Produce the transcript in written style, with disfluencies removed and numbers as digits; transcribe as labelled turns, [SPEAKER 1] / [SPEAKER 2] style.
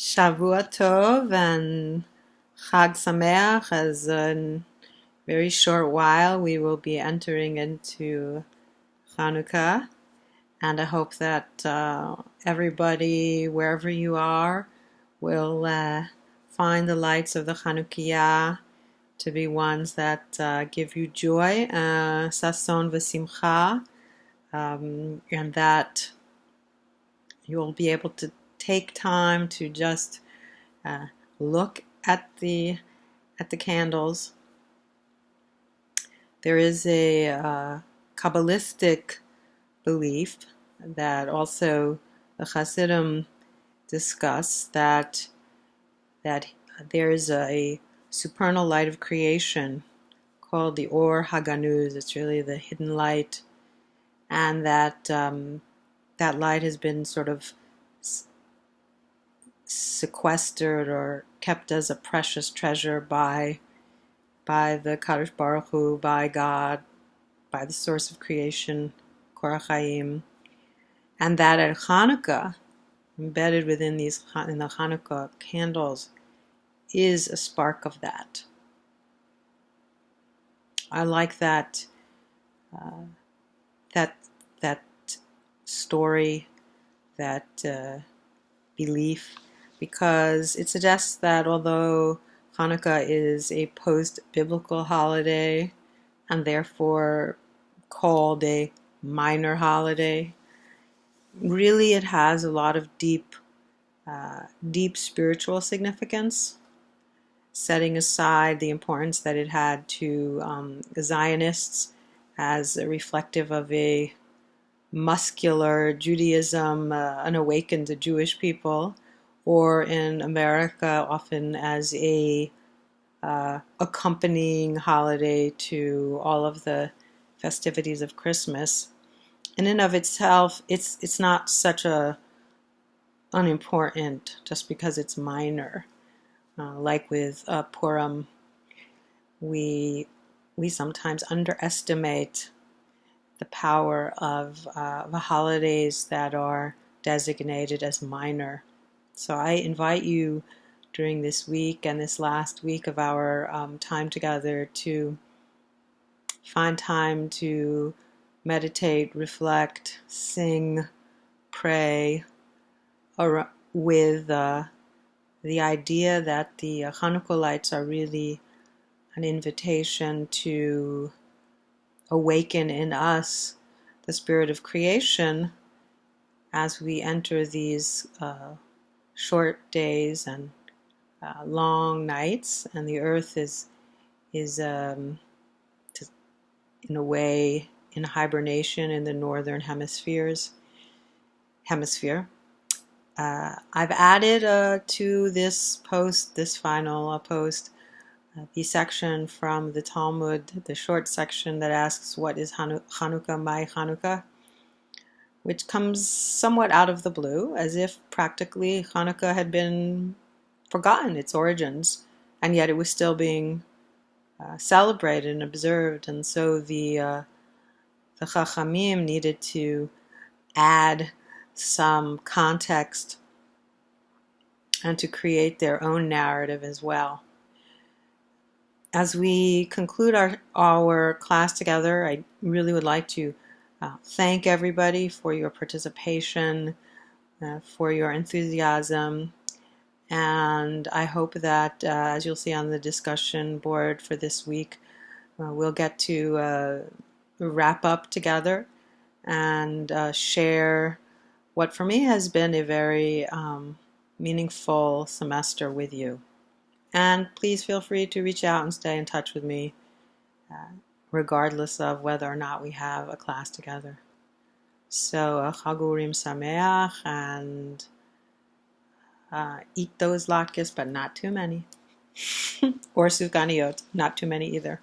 [SPEAKER 1] Shavua Tov and Chag Sameach. As in a very short while we will be entering into Chanukah, and I hope that everybody, wherever you are, will find the lights of the Chanukiah to be ones that give you joy, sason v'simcha, and that you'll be able to take time to just look at the candles. There is a Kabbalistic belief that also the Hasidim discuss that there is a supernal light of creation called the Or Haganuz. It's really the hidden light, and that that light has been sort of sequestered or kept as a precious treasure by the Kadosh Baruch Hu, by God, by the source of creation, Kor HaChaim, and that at Hanukkah, embedded within in the Hanukkah candles, is a spark of that. I like that that story, that belief, because it suggests that although Hanukkah is a post-biblical holiday and therefore called a minor holiday, really it has a lot of deep spiritual significance, setting aside the importance that it had to Zionists as reflective of a muscular Judaism, an awakened Jewish people, or in America often as a accompanying holiday to all of the festivities of Christmas. In and of itself, it's not such a unimportant just because it's minor. Like with Purim, we sometimes underestimate the power of the holidays that are designated as minor. So I invite you during this week and this last week of our time together to find time to meditate, reflect, sing, pray, with the idea that the Hanukkah lights are really an invitation to awaken in us the spirit of creation as we enter these short days and long nights, and the earth is in a way in hibernation in the northern hemisphere. I've added to this post, this final post, the section from the Talmud, the short section that asks, what is Hanukkah, my Hanukkah? Which comes somewhat out of the blue, as if practically Hanukkah had been forgotten, its origins, and yet it was still being celebrated and observed. And so the Chachamim needed to add some context and to create their own narrative as well. As we conclude our class together, I really would like to thank everybody for your participation, for your enthusiasm, and I hope that, as you'll see on the discussion board for this week, we'll get to wrap up together and share what for me has been a very meaningful semester with you. And please feel free to reach out and stay in touch with me, regardless of whether or not we have a class together. So, Chag Urim Sameach, and eat those latkes, but not too many. Or sufganiyot, not too many either.